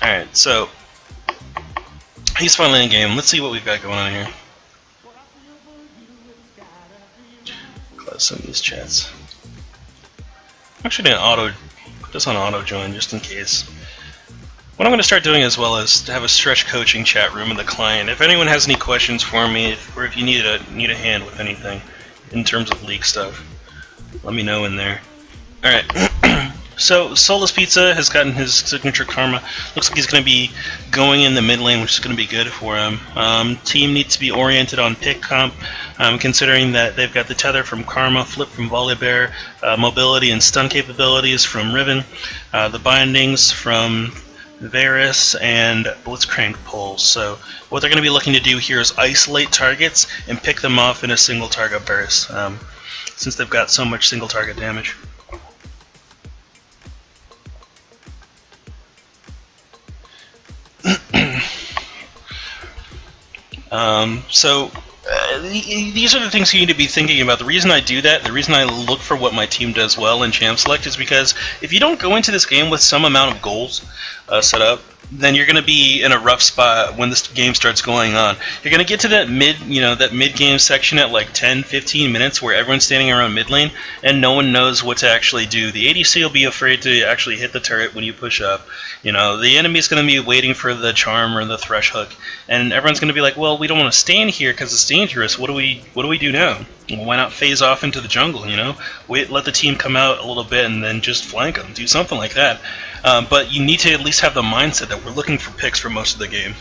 Alright, so he's finally in game. Let's see what we've got going on here. Close some of these chats. I'm actually going to put this on auto join just in case. What I'm going to start doing as well is to have a stretch coaching chat room in the client. If anyone has any questions for me, or if you need a hand with anything in terms of league stuff, let me know in there. Alright, so SoullessPizza has gotten his signature karma. Looks like he's going to be going in the mid lane, which is going to be good for him. Team needs to be oriented on pick comp, considering that they've got the tether from Karma, flip from Volibear, mobility and stun capabilities from Riven, the bindings from Varus, and Blitzcrank pulls. So what they're going to be looking to do here is isolate targets and pick them off in a single target burst, since they've got so much single target damage. These are the things you need to be thinking about. The reason I do that, the reason I look for what my team does well in Champ Select is because if you don't go into this game with some amount of goals set up, then you're going to be in a rough spot when this game starts going on. You're going to get to that mid-game section at like 10-15 minutes where everyone's standing around mid lane and no one knows what to actually do. The ADC will be afraid to actually hit the turret when you push up. The enemy's going to be waiting for the charm or the thresh hook, and everyone's going to be like, well, we don't want to stand here because it's dangerous. What do we do now? Well, why not phase off into the jungle, Wait, let the team come out a little bit and then just flank them. Do something like that. But you need to at least have the mindset that we're looking for picks for most of the game.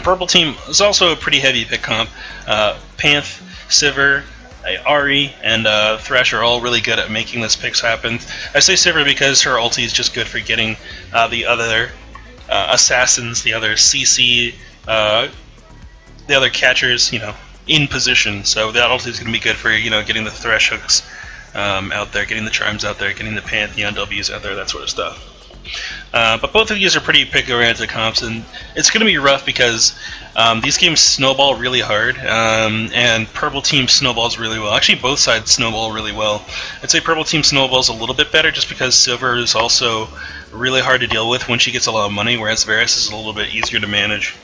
Purple team is also a pretty heavy pick comp. Panth, Sivir, Ahri, and Thresh are all really good at making this picks happen. I say Sivir because her ulti is just good for getting the other assassins, the other CC, the other catchers, in position. So that ulti is going to be good for getting the Thresh hooks out there, getting the charms out there, getting the Pantheon W's out there, that sort of stuff. But both of these are pretty pick-oriented comps, and it's going to be rough because these games snowball really hard, and Purple Team snowballs really well. Actually, both sides snowball really well. I'd say Purple Team snowballs a little bit better just because Silver is also really hard to deal with when she gets a lot of money, whereas Varus is a little bit easier to manage.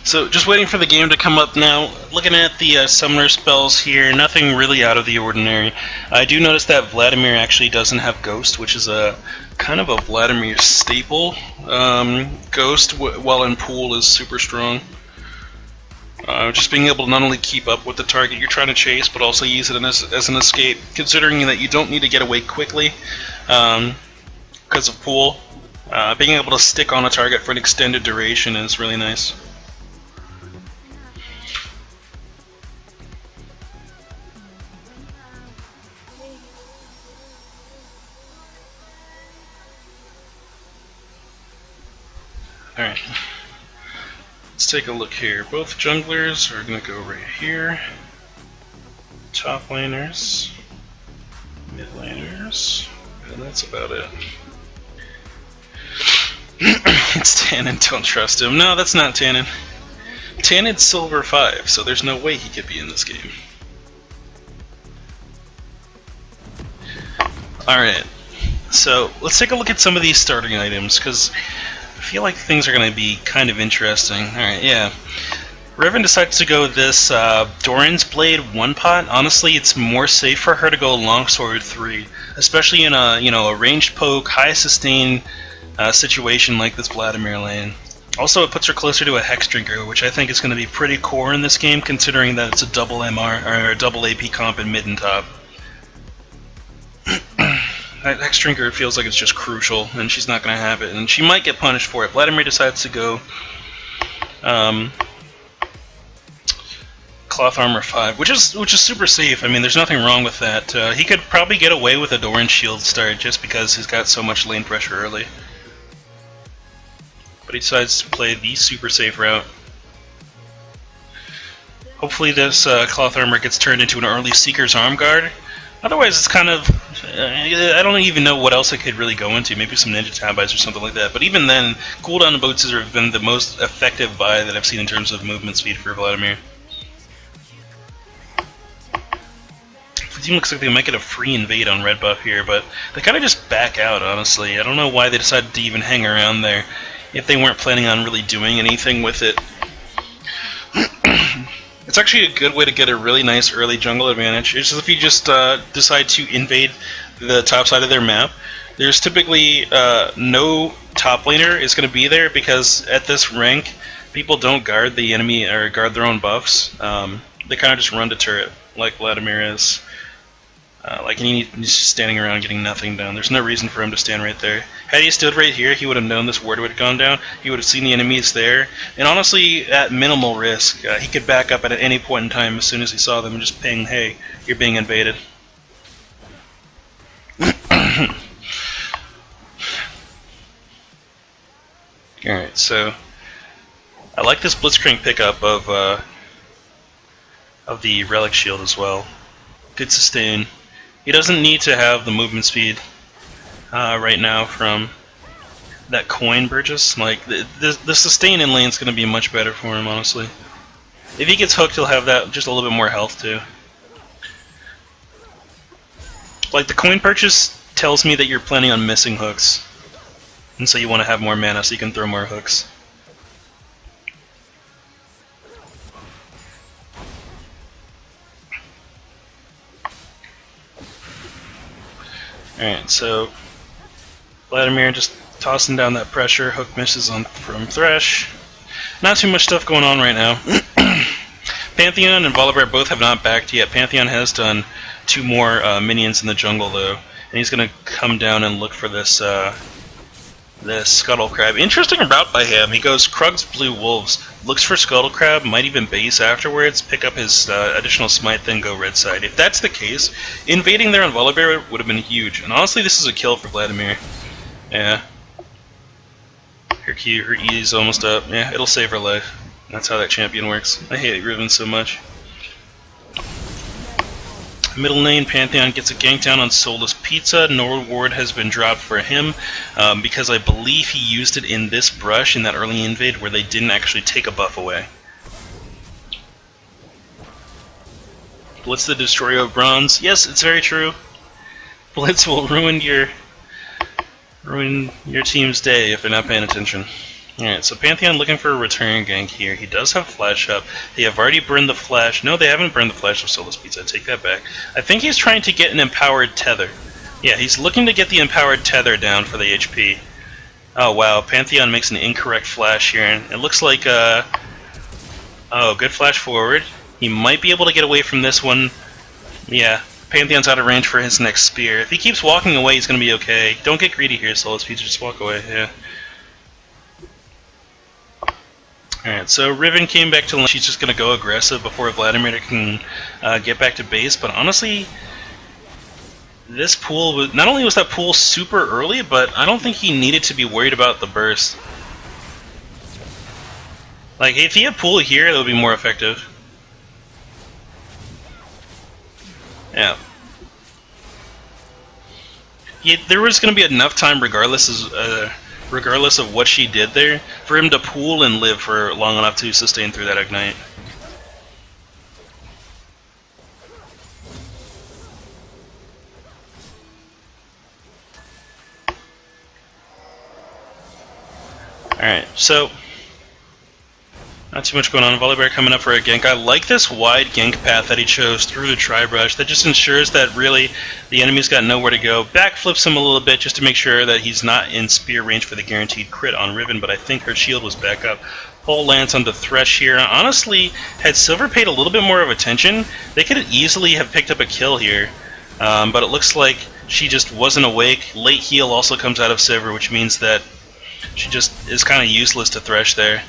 So just waiting for the game to come up now. Looking at the summoner spells here, nothing really out of the ordinary. I do notice that Vladimir actually doesn't have Ghost, which is a kind of a Vladimir staple. Ghost, while in pool, is super strong. Just being able to not only keep up with the target you're trying to chase, but also use it as an escape, considering that you don't need to get away quickly because of pool. Being able to stick on a target for an extended duration is really nice. Alright, let's take a look here. Both junglers are going to go right here. Top laners, mid laners, and that's about it. It's Tannen, don't trust him. No, that's not Tannen. Tannen's Silver 5, so there's no way he could be in this game. Alright, so let's take a look at some of these starting items, because I feel like things are going to be kind of interesting. Alright, yeah. Riven decides to go with this Doran's Blade 1-pot. Honestly, it's more safe for her to go Longsword 3, especially in a ranged poke, high sustain situation like this Vladimir lane. Also, it puts her closer to a Hex Drinker, which I think is going to be pretty core in this game, considering that it's a double MR or a double AP comp in mid and top. That Hex Drinker feels like it's just crucial, and she's not going to have it, and she might get punished for it. Vladimir decides to go Cloth Armor 5, which is super safe. I mean, there's nothing wrong with that. He could probably get away with a Doran Shield start just because he's got so much lane pressure early. But he decides to play the super safe route. Hopefully this cloth armor gets turned into an early Seeker's Arm Guard. Otherwise, it's kind of... I don't even know what else it could really go into. Maybe some Ninja Tabies or something like that. But even then, cooldown boots have been the most effective buy that I've seen in terms of movement speed for Vladimir. The team looks like they might get a free invade on red buff here, but they kind of just back out, honestly. I don't know why they decided to even hang around there if they weren't planning on really doing anything with it. It's actually a good way to get a really nice early jungle advantage. It's just if you just decide to invade the top side of their map. There's typically no top laner is going to be there because at this rank, people don't guard the enemy or guard their own buffs. They kind of just run to turret like Vladimir is. Like he's just standing around getting nothing done. There's no reason for him to stand right there. Had he stood right here, he would have known this ward would have gone down. He would have seen the enemies there. And honestly, at minimal risk, he could back up at any point in time as soon as he saw them and just ping, hey, you're being invaded. Alright, so I like this Blitzcrank pickup of the Relic Shield as well. Good sustain. He doesn't need to have the movement speed right now from that coin purchase. Like the sustain in lane is going to be much better for him, honestly. If he gets hooked, he'll have that just a little bit more health too. Like the coin purchase tells me that you're planning on missing hooks, and so you want to have more mana so you can throw more hooks. Alright, so Vladimir just tossing down that pressure. Hook misses on from Thresh. Not too much stuff going on right now. Pantheon and Volibear both have not backed yet. Pantheon has done 2 more minions in the jungle though, and he's going to come down and look for this this Scuttle Crab. Interesting route by him. He goes Krug's Blue Wolves, looks for Scuttle Crab, might even base afterwards, pick up his additional smite, then go red side. If that's the case, invading there on Volibear would have been huge. And honestly, this is a kill for Vladimir. Yeah. Her E is almost up. Yeah, it'll save her life. That's how that champion works. I hate Riven so much. Middle lane, Pantheon gets a gank down on SoullessPizza. Nord Ward has been dropped for him because I believe he used it in this brush in that early invade where they didn't actually take a buff away. Blitz the Destroyer of Bronze. Yes, it's very true. Blitz will ruin your team's day if they're not paying attention. Alright, so Pantheon looking for a return gank here. He does have Flash up. They have already burned the Flash. No, they haven't burned the Flash of SoullessPizza. I take that back. I think he's trying to get an Empowered Tether. Yeah, he's looking to get the Empowered Tether down for the HP. Oh, wow. Pantheon makes an incorrect Flash here. And it looks like, oh, good Flash forward. He might be able to get away from this one. Yeah, Pantheon's out of range for his next spear. If he keeps walking away, he's going to be okay. Don't get greedy here, SoullessPizza. Just walk away, yeah. Alright, so Riven came back to lane. She's just going to go aggressive before Vladimir can get back to base, but honestly, this pool was, not only was that pool super early, but I don't think he needed to be worried about the burst. Like, if he had pool here, it would be more effective. Yeah. There was going to be enough time regardless of what she did there, for him to pool and live for long enough to sustain through that Ignite. Alright, so not too much going on. Volibear coming up for a gank. I like this wide gank path that he chose through the Tri-Brush. That just ensures that really the enemy's got nowhere to go. Backflips him a little bit just to make sure that he's not in spear range for the guaranteed crit on Riven, but I think her shield was back up. Pole Lance on the Thresh here. Honestly, had Silver paid a little bit more of attention, they could easily have picked up a kill here. But it looks like she just wasn't awake. Late heal also comes out of Silver, which means that she just is kind of useless to Thresh there.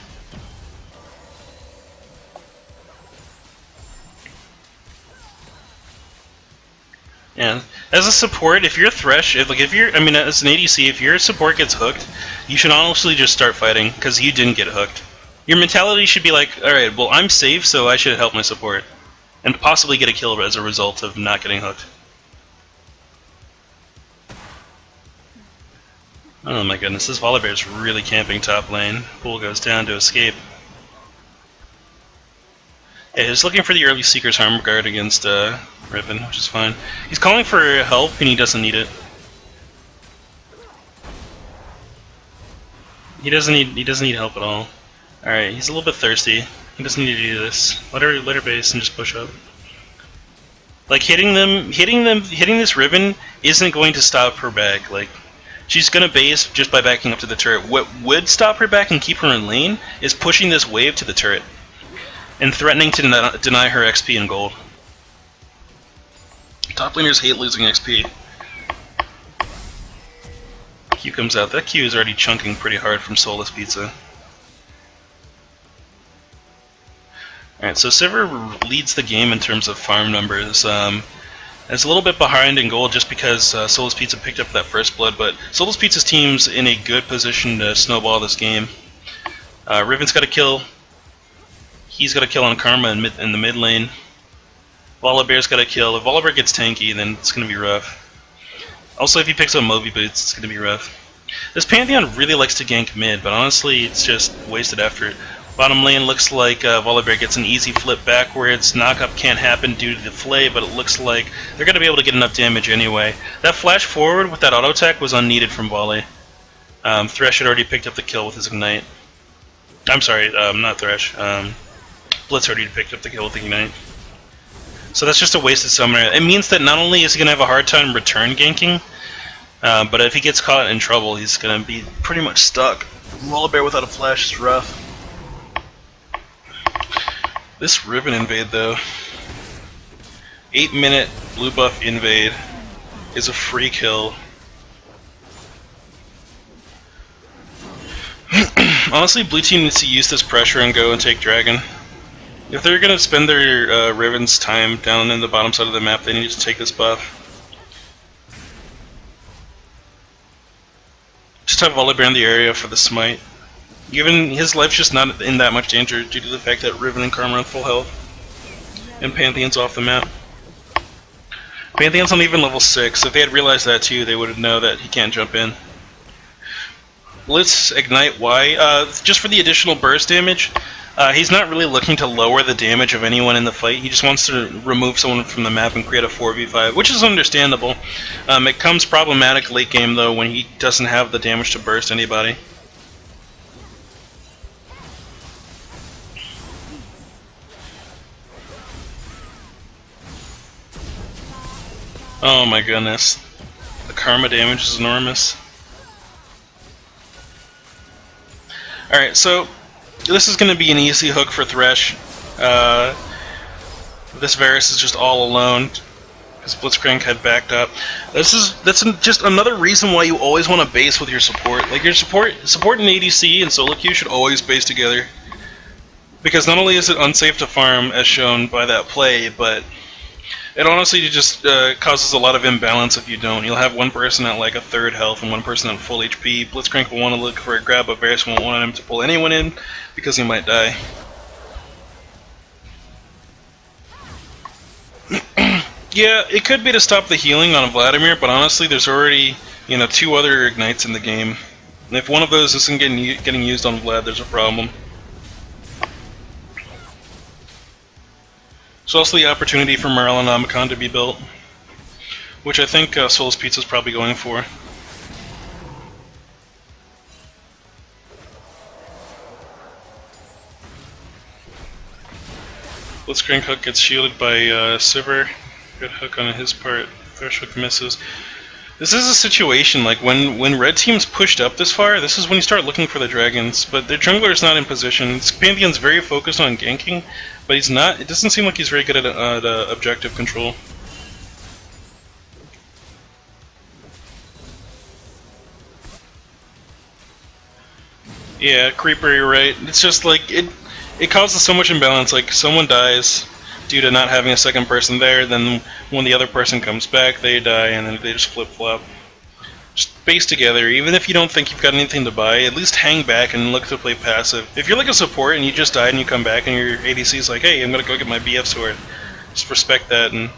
Yeah, as a support, if you're Thresh, as an ADC, if your support gets hooked, you should honestly just start fighting, because you didn't get hooked. Your mentality should be like, alright, well, I'm safe, so I should help my support. And possibly get a kill as a result of not getting hooked. Oh my goodness, this Volibear's really camping top lane. Pool goes down to escape. Yeah, he's looking for the early Seeker's Harm Guard against Riven, which is fine. He's calling for help, and he doesn't need it. He doesn't need help at all. Alright, he's a little bit thirsty. He doesn't need to do this. Let her base and just push up. Like hitting this Riven isn't going to stop her back. Like, she's gonna base just by backing up to the turret. What would stop her back and keep her in lane is pushing this wave to the turret and threatening to deny her XP and gold. Top laners hate losing XP. Q comes out. That Q is already chunking pretty hard from SoullessPizza. Alright, so Sivir leads the game in terms of farm numbers. It's a little bit behind in gold just because SoullessPizza picked up that first blood, but SoullessPizza's team's in a good position to snowball this game. Riven's got a kill. He's got a kill on Karma in the mid lane. Volibear's got a kill. If Volibear gets tanky, then it's going to be rough. Also, if he picks up Moby Boots, it's going to be rough. This Pantheon really likes to gank mid, but honestly, it's just wasted after it. Bottom lane looks like Volibear gets an easy flip backwards. Knockup can't happen due to the flay, but it looks like they're going to be able to get enough damage anyway. That flash forward with that auto attack was unneeded from Volley. Thresh had already picked up the kill with his Ignite. I'm sorry, not Thresh. Blitz already picked up the kill with Ignite. So that's just a wasted summoner. It means that not only is he going to have a hard time return ganking, but if he gets caught in trouble, he's going to be pretty much stuck. Volibear without a flash is rough. This Riven invade, though, 8-minute blue buff invade is a free kill. Honestly, blue team needs to use this pressure and go and take Dragon. If they're going to spend their Riven's time down in the bottom side of the map, they need to take this buff. Just have Volibear in the area for the smite. Given his life's just not in that much danger due to the fact that Riven and Karma are on full health. And Pantheon's off the map. Pantheon's on even level 6. If they had realized that too, they would know that he can't jump in. Let's ignite Y. Just for the additional burst damage. He's not really looking to lower the damage of anyone in the fight. He just wants to remove someone from the map and create a 4v5, which is understandable. It comes problematic late game though when he doesn't have the damage to burst anybody. Oh my goodness. The Karma damage is enormous. Alright, so this is going to be an easy hook for Thresh. This Varus is just all alone because Blitzcrank had backed up. That's just another reason why you always want to base with your support. Like your support and ADC and solo queue should always base together. Because not only is it unsafe to farm as shown by that play, but it honestly just causes a lot of imbalance if you don't. You'll have one person at like a third health and one person at full HP. Blitzcrank will want to look for a grab, but Varus won't want him to pull anyone in because he might die. Yeah, it could be to stop the healing on Vladimir, but honestly there's already, 2 other Ignites in the game. And if one of those isn't getting used on Vlad, there's a problem. There's also the opportunity for Morellonomicon to be built, which I think SoullessPizza is probably going for. Blitzcrank hook gets shielded by Sivir. Good hook on his part. Thresh hook misses. This is a situation like when red team's pushed up this far, this is when you start looking for the dragons, but their jungler is not in position. Pantheon's very focused on ganking, but he's not. It doesn't seem like he's very good at objective control. Yeah, Creeper, you're right. It's just like it causes so much imbalance. Like someone dies due to not having a second person there, then when the other person comes back, they die, and then they just flip-flop. Just base together. Even if you don't think you've got anything to buy, at least hang back and look to play passive. If you're like a support and you just died and you come back and your ADC is like, hey, I'm gonna go get my BF sword, just respect that. And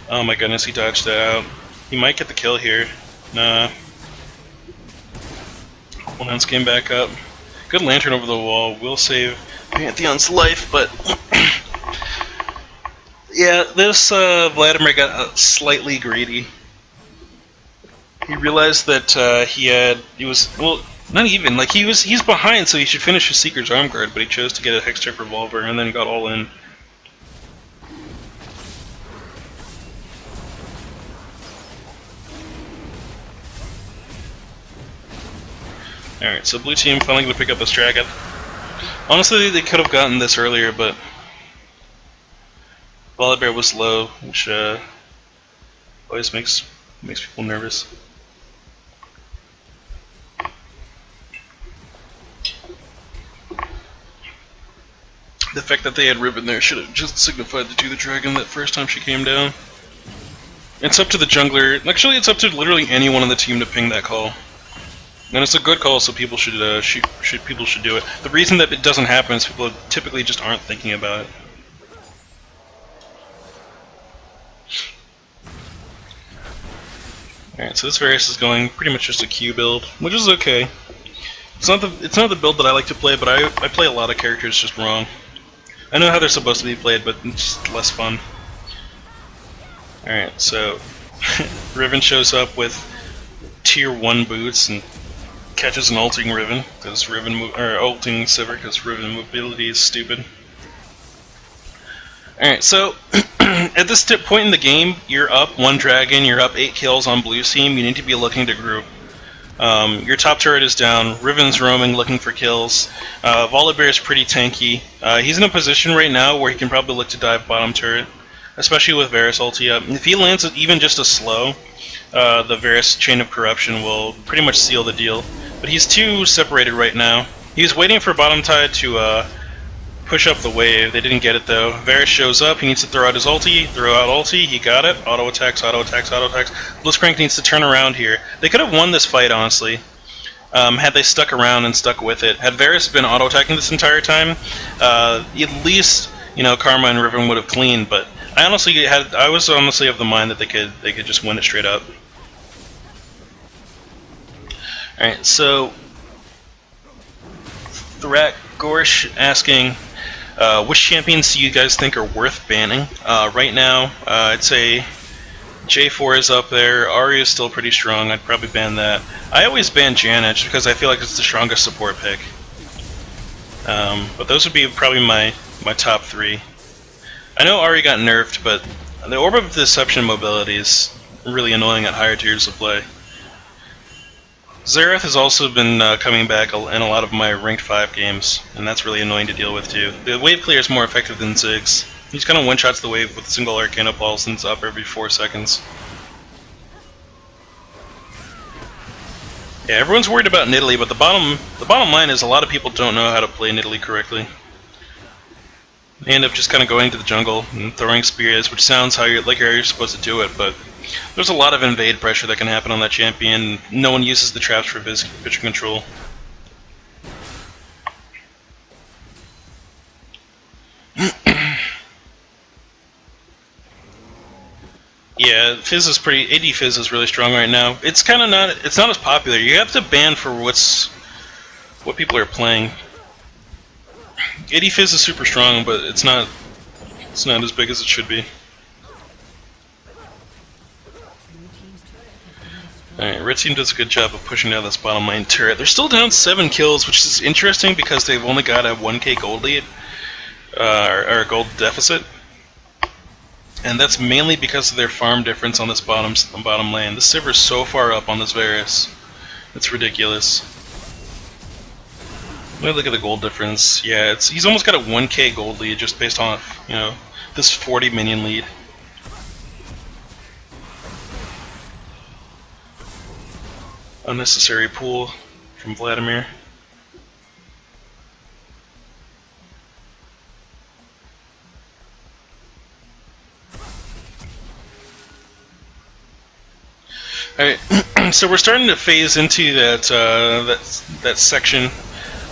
oh my goodness, he dodged that out. He might get the kill here. Nah. Lance came back up. Good lantern over the wall. Will save Pantheon's life, but yeah, this Vladimir got slightly greedy. He realized that he was not even like he's behind, so he should finish his Seeker's Arm Guard, but he chose to get a Hextech Revolver and then got all in. Alright, so blue team finally gonna pick up this dragon. Honestly, they could have gotten this earlier, but Volibear was low, which always makes people nervous. The fact that they had Ribbon there should have just signified to do the dragon that first time she came down. It's up to the jungler. Actually, it's up to literally anyone on the team to ping that call. And it's a good call, so people should do it. The reason that it doesn't happen is people typically just aren't thinking about it. Alright, so this Varus is going pretty much just a Q build, which is okay. It's not the build that I like to play, but I play a lot of characters just wrong. I know how they're supposed to be played, but it's just less fun. Alright, so Riven shows up with tier 1 boots and catches an ulting Riven, because ulting Sivir, because Riven mobility is stupid. Alright, so at this point in the game, you're up 1 dragon, you're up 8 kills on blue team, you need to be looking to group. Your top turret is down, Riven's roaming looking for kills, Volibear is pretty tanky. He's in a position right now where he can probably look to dive bottom turret, especially with Varus ulti up. If he lands even just a slow, the Varus Chain of Corruption will pretty much seal the deal. But he's too separated right now. He's waiting for bottom tide to push up the wave. They didn't get it though. Varus shows up, he needs to throw out his ulti, he got it. Auto attacks, auto attacks, auto attacks. Blitzcrank needs to turn around here. They could have won this fight, honestly, had they stuck around and stuck with it. Had Varus been auto attacking this entire time, at least, you know, Karma and Riven would have cleaned, but I was honestly of the mind that they could just win it straight up. Alright, so Thrak Gorsh asking, which champions do you guys think are worth banning? Right now, I'd say J4 is up there, Ahri is still pretty strong, I'd probably ban that. I always ban Janich because I feel like it's the strongest support pick. But those would be probably my top 3. I know Ahri got nerfed, but the Orb of Deception mobility is really annoying at higher tiers of play. Xerath has also been coming back in a lot of my ranked 5 games, and that's really annoying to deal with too. The wave clear is more effective than Ziggs. He's kind of one-shots the wave with a single Arcana Pulse and it's up every 4 seconds. Yeah, everyone's worried about Nidalee, but the bottom line is a lot of people don't know how to play Nidalee correctly. They end up just kind of going to the jungle and throwing spears, which sounds how you're supposed to do it, but there's a lot of invade pressure that can happen on that champion. No one uses the traps for vision control. Yeah, Fizz is AD Fizz is really strong right now. It's not as popular. You have to ban for what people are playing. AD Fizz is super strong, but it's not as big as it should be. Alright, red team does a good job of pushing down this bottom lane turret. They're still down 7 kills, which is interesting because they've only got a 1k gold lead, or a gold deficit. And that's mainly because of their farm difference on this bottom lane. This Sivir is so far up on this Varus. It's ridiculous. Let me look at the gold difference. Yeah, he's almost got a 1k gold lead just based on, you know, this 40 minion lead. Unnecessary pool from Vladimir. Alright, so we're starting to phase into that section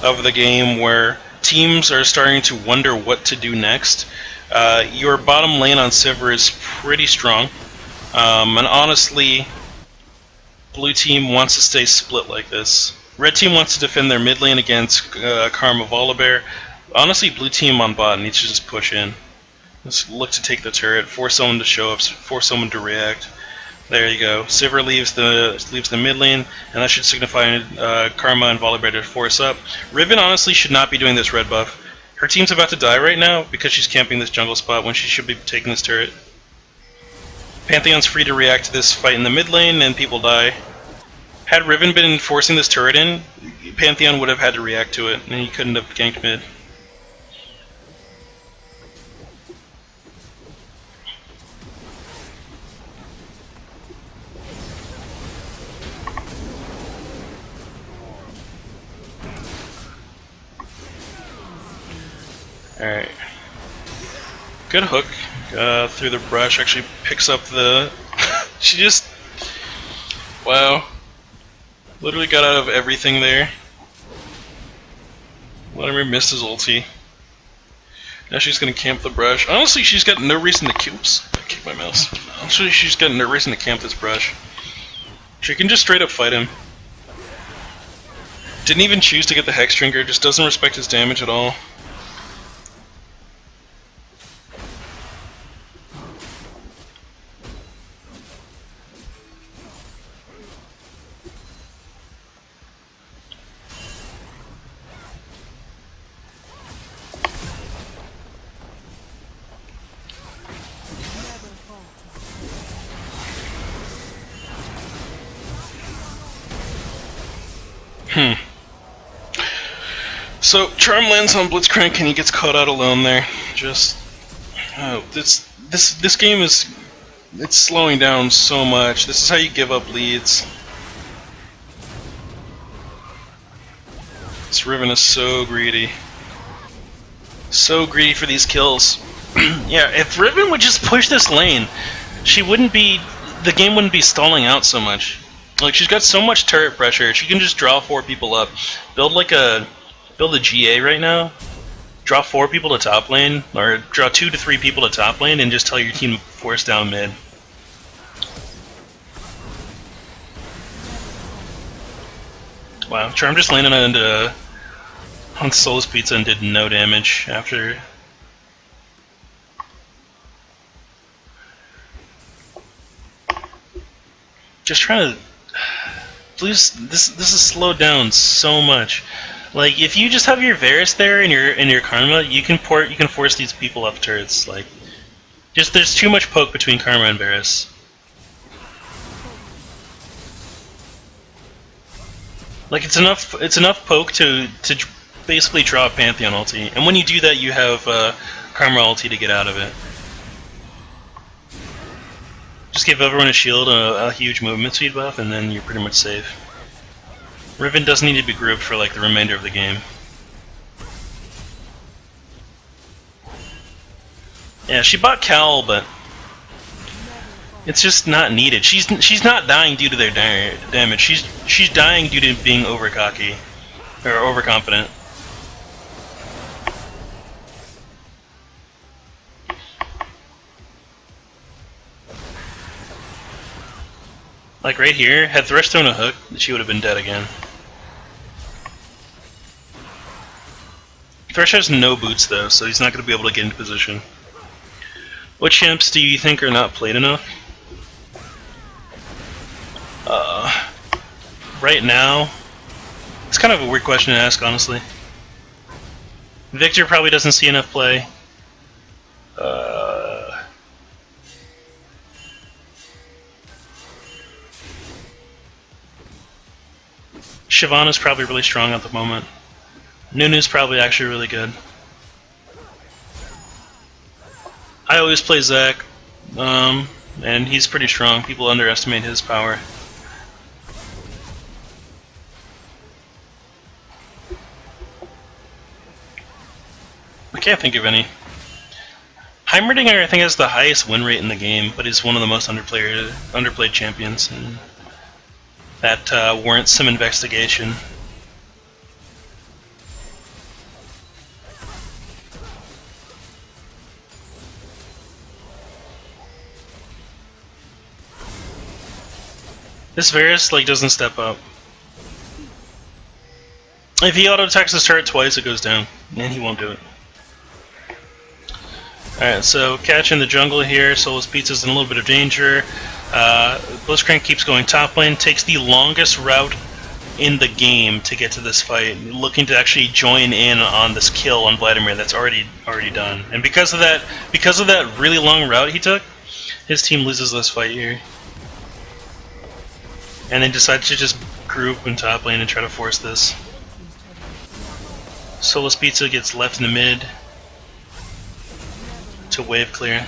of the game where teams are starting to wonder what to do next. Your bottom lane on Sivir is pretty strong, and honestly, blue team wants to stay split like this. Red team wants to defend their mid lane against Karma Volibear. Honestly, blue team on bot needs to just push in. Let's look to take the turret, force someone to show up, force someone to react. There you go. Sivir leaves the mid lane, and that should signify Karma and Volibear to force up. Riven honestly should not be doing this red buff. Her team's about to die right now because she's camping this jungle spot when she should be taking this turret. Pantheon's free to react to this fight in the mid lane, and people die. Had Riven been forcing this turret in, Pantheon would have had to react to it, and he couldn't have ganked mid. Alright. Good hook through the brush. Actually picks up the... she just... Wow. Literally got out of everything there. Vladimir missed his ulti. Now she's gonna camp the brush. Honestly, she's got no reason to... Oops. I kicked my mouse. Honestly, she's got no reason to camp this brush. She can just straight up fight him. Didn't even choose to get the Hex Drinker. Just doesn't respect his damage at all. So Charm lands on Blitzcrank and he gets caught out alone there. Just this game it's slowing down so much. This is how you give up leads. This Riven is so greedy. So greedy for these kills. Yeah, if Riven would just push this lane, the game wouldn't be stalling out so much. Like, she's got so much turret pressure, she can just draw 4 people up. Build a GA right now, draw 4 people to top lane, or draw 2 to 3 people to top lane, and just tell your team to force down mid. Wow, Charm just landed on SoullessPizza and did no damage after. Just trying to... Please, this is slowed down so much. Like, if you just have your Varus there and your Karma, you can force these people up turrets. Like, just there's too much poke between Karma and Varus. Like, it's enough poke to basically draw a Pantheon ulti, and when you do that, you have Karma ulti to get out of it. Just give everyone a shield, a huge movement speed buff, and then you're pretty much safe. Riven doesn't need to be grouped for like the remainder of the game. Yeah, she bought Cowl, but it's just not needed. She's not dying due to their damage. She's dying due to being overcocky or overconfident. Like right here, had Thresh thrown a hook, she would have been dead again. Thresh has no boots though, so he's not going to be able to get into position. What champs do you think are not played enough? Right now, it's kind of a weird question to ask, honestly. Victor probably doesn't see enough play. Shyvana's probably really strong at the moment. Nunu's probably actually really good. I always play Zac, and he's pretty strong. People underestimate his power. I can't think of any. Heimerdinger, I think, has the highest win rate in the game, but he's one of the most underplayed champions. And that warrants some investigation. This Varus like doesn't step up. If he auto attacks his turret twice, it goes down, and he won't do it. Alright, so catch in the jungle here. SoullessPizza's in a little bit of danger. Blitzcrank keeps going top lane, takes the longest route in the game to get to this fight, looking to actually join in on this kill on Vladimir that's already done. And because of that really long route he took, his team loses this fight here. And then decides to just group in top lane and try to force this. SoullessPizza gets left in the mid to wave clear.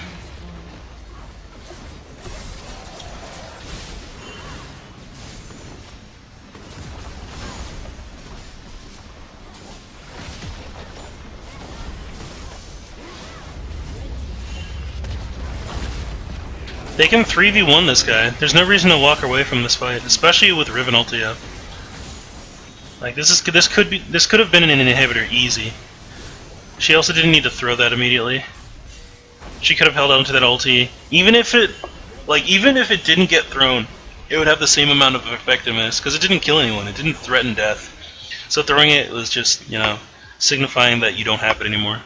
They can 3v1 this guy. There's no reason to walk away from this fight, especially with Riven ulti up. Like this could have been an inhibitor easy. She also didn't need to throw that immediately. She could have held on to that ulti. Even if it didn't get thrown, it would have the same amount of effectiveness because it didn't kill anyone. It didn't threaten death. So throwing it was just, signifying that you don't have it anymore.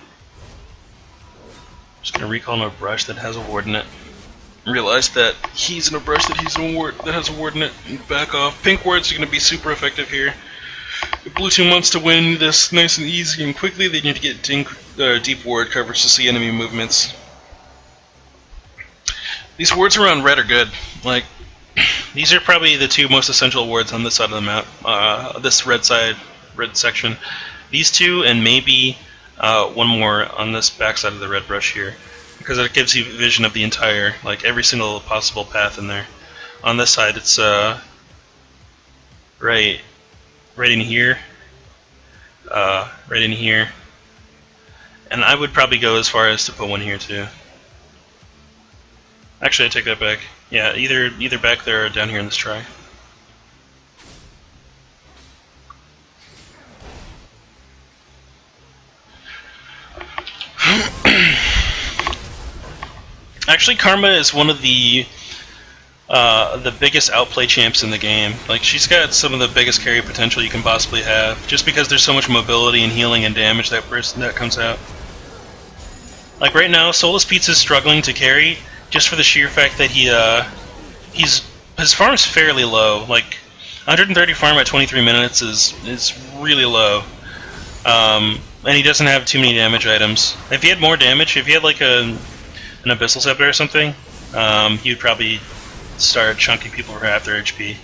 Just gonna recall a brush that has a ward in it. Realize that he's in a brush that has a ward in it. Back off. Pink wards are going to be super effective here. If blue team wants to win this nice and easy and quickly, they need to get deep ward coverage to see enemy movements. These wards around red are good. Like, these are probably the two most essential wards on this side of the map. This red section. These two, and maybe one more on this back side of the red brush here. Because it gives you vision of the entire, like every single possible path in there. On this side, it's right in here, right in here, and I would probably go as far as to put one here too. Actually, I take that back. Yeah, either back there or down here in this try. Actually, Karma is one of the biggest outplay champs in the game. Like, she's got some of the biggest carry potential you can possibly have, just because there's so much mobility and healing and damage that comes out. Like right now, SoullessPizza is struggling to carry just for the sheer fact that his farm's fairly low. Like 130 farm at 23 minutes is really low. And he doesn't have too many damage items. If he had more damage, if he had like an Abyssal Scepter or something, he would probably start chunking people for half their HP.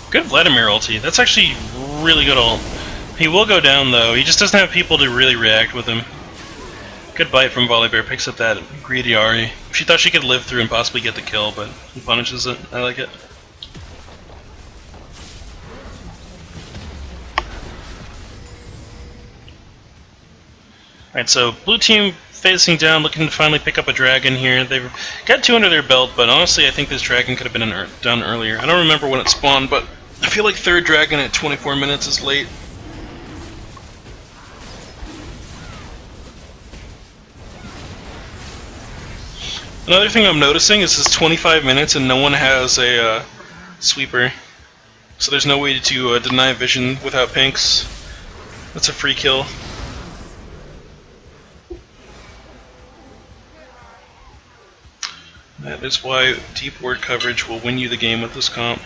Good Vladimir ulti. That's actually really good ult. He will go down though, he just doesn't have people to really react with him. Good bite from Volibear, picks up that greedy Ahri. She thought she could live through and possibly get the kill, but he punishes it. I like it. Alright, so blue team facing down, looking to finally pick up a dragon here. They've got 2 under their belt, but honestly I think this dragon could have been done earlier. I don't remember when it spawned, but I feel like 3rd dragon at 24 minutes is late. Another thing I'm noticing is it's 25 minutes and no one has a sweeper. So there's no way to deny vision without pinks. That's a free kill. That is why deep ward coverage will win you the game with this comp.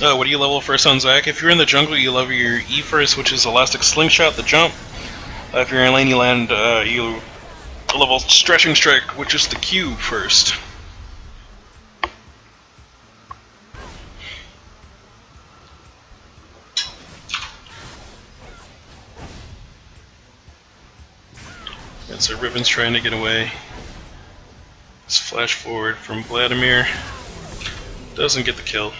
What do you level first on Zac? If you're in the jungle, you level your E first, which is Elastic Slingshot, the jump. If you're in lane, you land, you level Stretching Strike, which is the Q first. So Riven's trying to get away. Let's flash forward from Vladimir. Doesn't get the kill.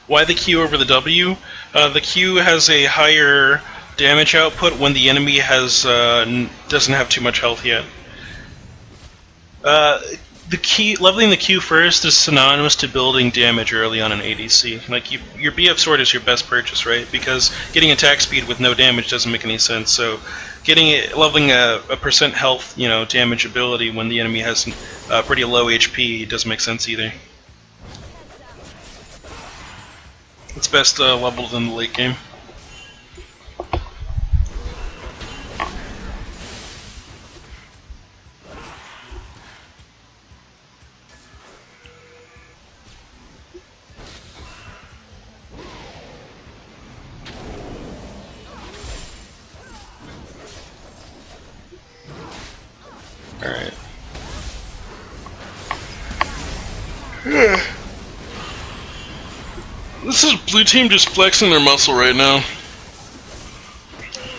Why the Q over the W? The Q has a higher damage output when the enemy has doesn't have too much health yet. Leveling the Q first is synonymous to building damage early on in ADC. Like your BF sword is your best purchase, right? Because getting attack speed with no damage doesn't make any sense. So leveling a percent health, damage ability when the enemy has pretty low HP doesn't make sense either. It's best leveled in the late game. Alright. This is blue team just flexing their muscle right now.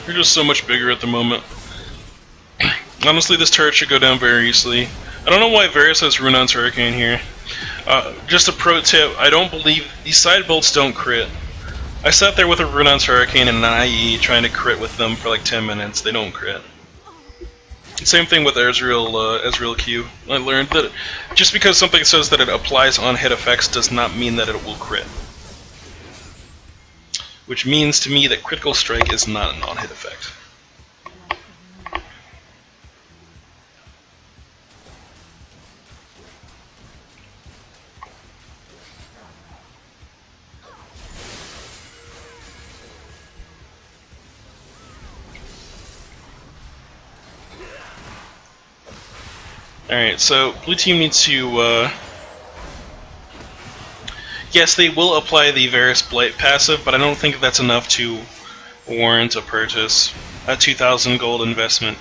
They're just so much bigger at the moment. Honestly, this turret should go down very easily. I don't know why Varus has Runon's Hurricane here. Just a pro tip, I don't believe these side bolts don't crit. I sat there with a Runon's Hurricane and an IE trying to crit with them for like 10 minutes. They don't crit. Same thing with Ezreal Q. I learned that just because something says that it applies on hit effects does not mean that it will crit. Which means to me that Critical Strike is not a non-hit effect. Alright, so blue team needs to yes, they will apply the Varus Blight passive, but I don't think that's enough to warrant a purchase. A 2,000 gold investment.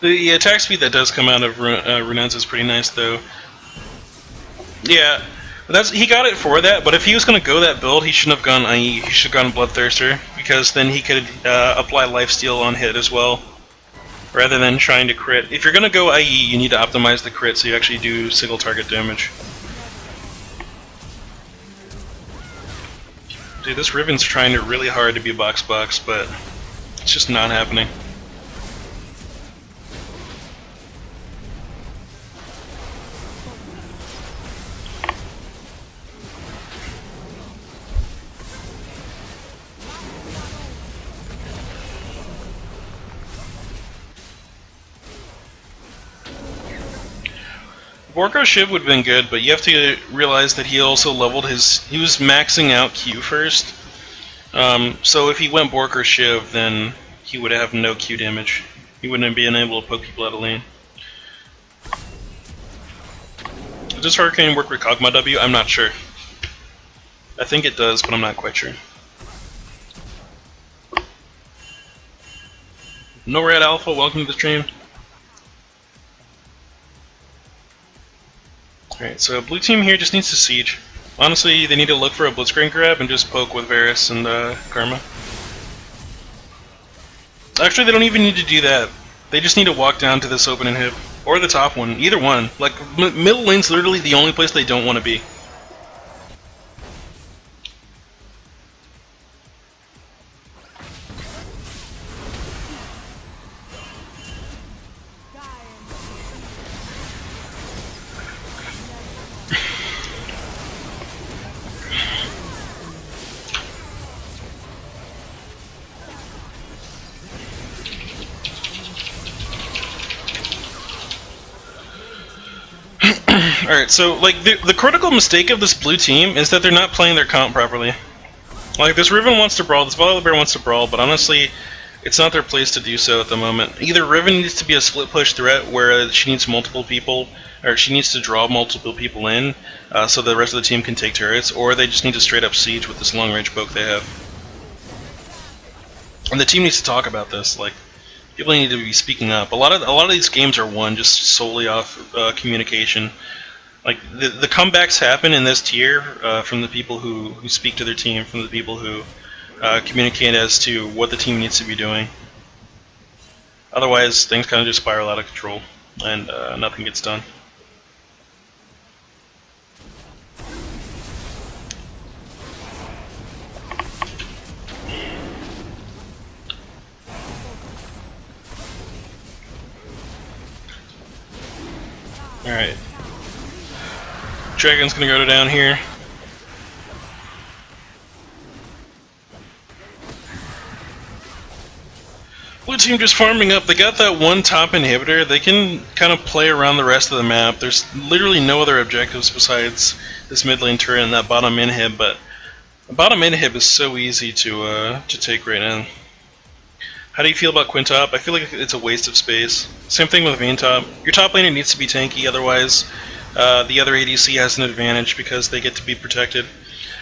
The attack speed that does come out of Runon's is pretty nice, though. Yeah. He got it for that, but if he was going to go that build, he shouldn't have gone IE, he should have gone Bloodthirster, because then he could apply Lifesteal on hit as well, rather than trying to crit. If you're going to go IE, you need to optimize the crit so you actually do single target damage. Dude, this Riven's trying really hard to be box, but it's just not happening. Borko Shiv would have been good, but you have to realize that he also leveled he was maxing out Q first. So if he went Borko Shiv, then he would have no Q damage. He wouldn't have been able to poke people out of lane. Does Hurricane work with Kog'Maw W? I'm not sure. I think it does, but I'm not quite sure. No Red Alpha, welcome to the stream. Alright, so blue team here just needs to siege. Honestly, they need to look for a Blitzcrank grab and just poke with Varus and Karma. Actually, they don't even need to do that. They just need to walk down to this open inhib. Or the top one. Either one. Like, middle lane's literally the only place they don't want to be. Alright, so, like, the critical mistake of this blue team is that they're not playing their comp properly. Like, this Riven wants to brawl, this Volibear wants to brawl, but honestly, It's not their place to do so at the moment. Either Riven needs to be a split push threat where she needs multiple people, or she needs to draw multiple people in, so the rest of the team can take turrets, or they just need to straight up siege with this long range poke they have. And the team needs to talk about this. Like, people need to be speaking up. A lot of these games are won just solely off communication. Like the comebacks happen in this tier from the people who speak to their team, from the people who communicate as to what the team needs to be doing. Otherwise, things kind of just spiral out of control, and nothing gets done. Alright. Dragon's gonna go down here. Blue team just farming up. They got that one top inhibitor. They can kind of play around the rest of the map. There's literally no other objectives besides this mid lane turret and that bottom inhib, but the bottom inhib is so easy to take right now. How do you feel about Quintop? I feel like it's a waste of space. Same thing with main top. Your top laner needs to be tanky, otherwise the other ADC has an advantage because they get to be protected.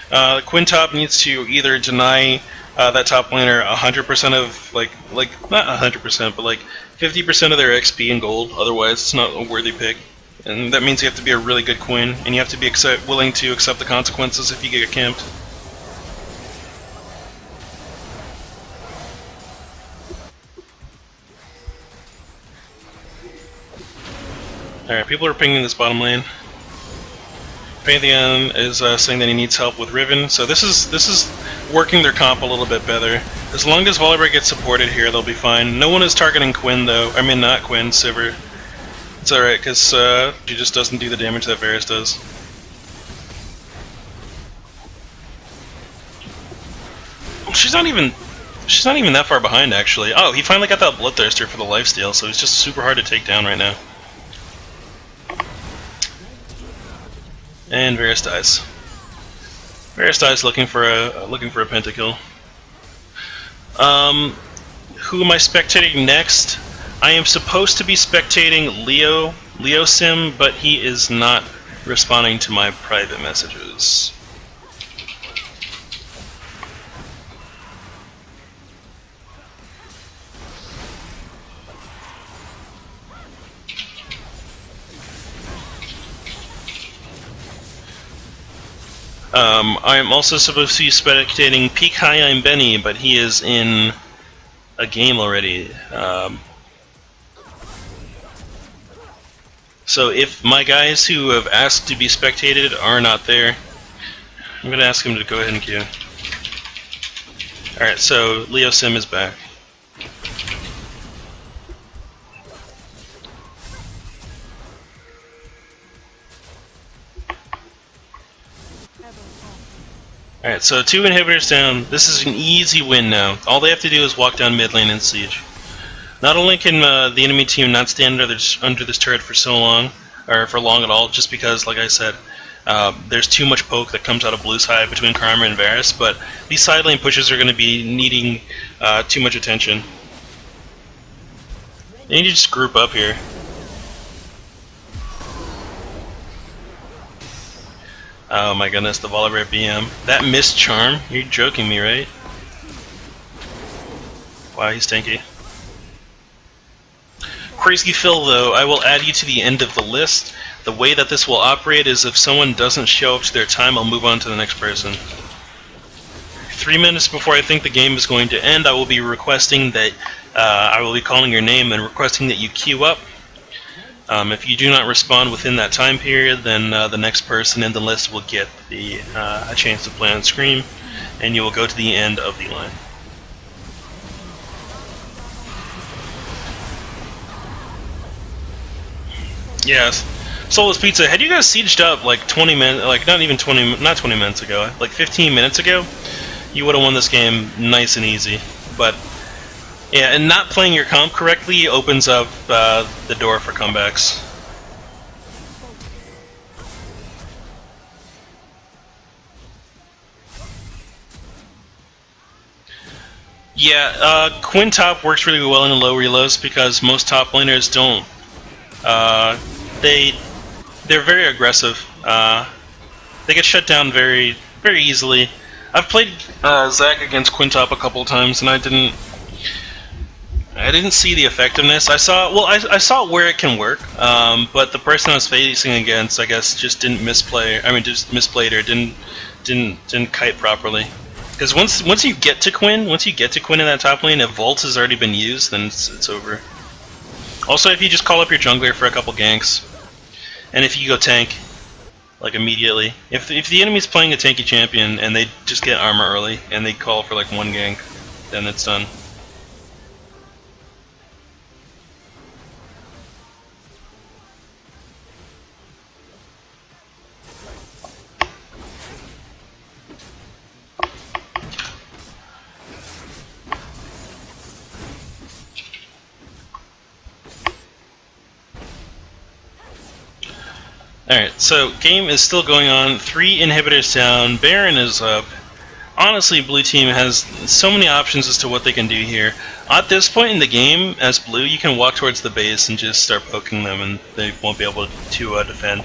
Quintop needs to either deny that top laner 100% of, like not 100%, but like 50% of their XP and gold, otherwise it's not a worthy pick. And that means you have to be a really good Quinn, and you have to be willing to accept the consequences if you get camped. Alright, people are pinging this bottom lane. Pantheon is saying that he needs help with Riven, so this is working their comp a little bit better. As long as Volibear gets supported here, they'll be fine. No one is targeting Quinn though. I mean, not Quinn, Sivir. It's alright, because she just doesn't do the damage that Varus does. She's not even that far behind, actually. Oh, he finally got that Bloodthirster for the lifesteal, so he's just super hard to take down right now. And Varus dies. Varus dies looking for a pentakill. Who am I spectating next? I am supposed to be spectating Leo Sim, but he is not responding to my private messages. I am also supposed to be spectating Peak High I'm Benny, but he is in a game already. So if my guys who have asked to be spectated are not there, I'm going to ask him to go ahead and queue. Alright, so Leo Sim is back. Alright, so 2 inhibitors down. This is an easy win now. All they have to do is walk down mid lane and siege. Not only can the enemy team not stand under this turret for so long, or for long at all, just because, like I said, there's too much poke that comes out of blue side between Karma and Varus, but these side lane pushes are going to be needing too much attention. They need to just group up here. Oh my goodness, the Volibear BM. That missed charm? You're joking me, right? Wow, he's tanky. Crazy Phil, though, I will add you to the end of the list. The way that this will operate is if someone doesn't show up to their time, I'll move on to the next person. 3 minutes before I think the game is going to end, I will be requesting that, I will be calling your name and requesting that you queue up. If you do not respond within that time period, then the next person in the list will get a chance to play on screen, and you will go to the end of the line. Yes, SoullessPizza. Had you guys sieged up like 20 minutes, like not 20 minutes ago, like 15 minutes ago, you would have won this game nice and easy. But yeah, and not playing your comp correctly opens up the door for comebacks. Quinn top works really well in the low reloads because most top laners don't. They're very aggressive. They get shut down very easily. I've played Zac against Quinn top a couple of times, and I didn't see the effectiveness. I saw where it can work, but the person I was facing against, I guess, just didn't misplay. I mean, just misplayed or didn't kite properly. Because once you get to Quinn in that top lane, if Volt has already been used, then it's over. Also, if you just call up your jungler for a couple ganks, and if you go tank, like immediately, if the enemy's playing a tanky champion and they just get armor early and they call for like one gank, then it's done. Alright, so game is still going on. 3 inhibitors down. Baron is up. Honestly, blue team has so many options as to what they can do here. At this point in the game, as blue, you can walk towards the base and just start poking them, and they won't be able to defend.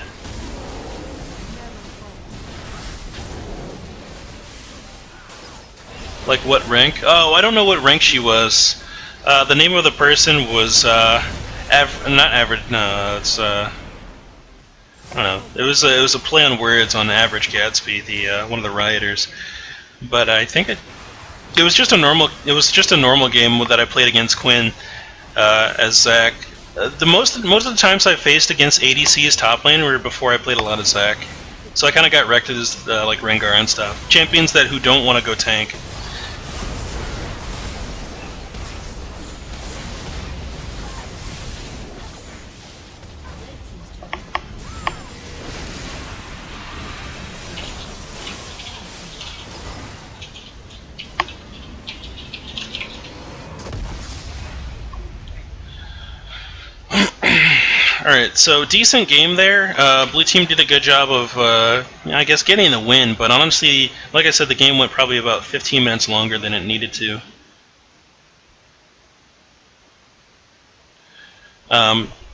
Like what rank? Oh, I don't know what rank she was. The name of the person was not average. No, it's I don't know. It was a play on words on Average Gatsby, the one of the rioters. But I think it was just a normal game that I played against Quinn as Zac. Most of the times I faced against ADC's top lane were before I played a lot of Zac. So I kind of got wrecked as like Rengar and stuff. Champions who don't want to go tank. Alright, so decent game there. Blue team did a good job of, I guess, getting the win, but honestly, like I said, the game went probably about 15 minutes longer than it needed to.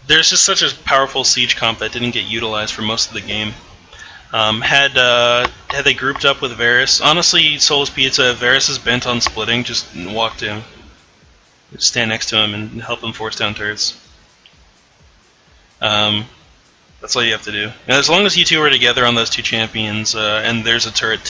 There's just such a powerful siege comp that didn't get utilized for most of the game. Had they grouped up with Varus, honestly, SoullessPizza, if Varus is bent on splitting, just walk to him. Just stand next to him and help him force down turrets. That's all you have to do. And as long as you two are together on those two champions, and there's a turret